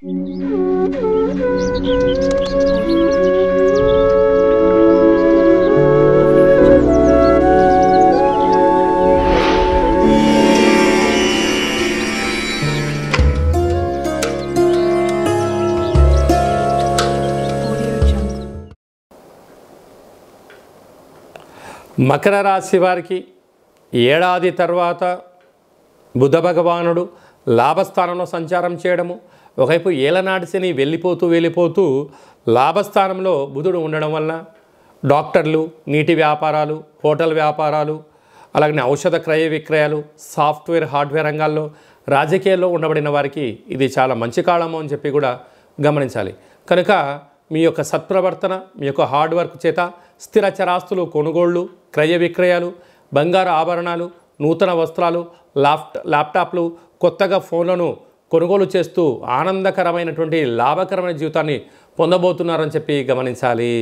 మకర రాశి వారికి ఏడాది తర్వాత బుధ భగవానుడు లాభస్థానంలో సంచారం చేయడము, ఒకవైపు ఏలనాటి శని వెళ్ళిపోతూ లాభస్థానంలో బుధుడు ఉండడం వల్ల డాక్టర్లు, నీటి వ్యాపారాలు, హోటల్ వ్యాపారాలు, అలాగే ఔషధ క్రయ విక్రయాలు, సాఫ్ట్వేర్ హార్డ్వేర్ రంగాల్లో, రాజకీయాల్లో ఉండబడిన వారికి ఇది చాలా మంచి కాలము అని చెప్పి కూడా గమనించాలి. కనుక మీ యొక్క సత్ప్రవర్తన, మీ యొక్క హార్డ్ వర్క్ చేత స్థిర చరాస్తులు కొనుగోళ్లు, క్రయ విక్రయాలు, బంగారు ఆభరణాలు, నూతన వస్త్రాలు, ల్యాప్టాప్లు, కొత్తగా ఫోన్లను కొనుగోలు చేస్తూ ఆనందకరమైనటువంటి లాభకరమైన జీవితాన్ని పొందబోతున్నారని చెప్పి గమనించాలి.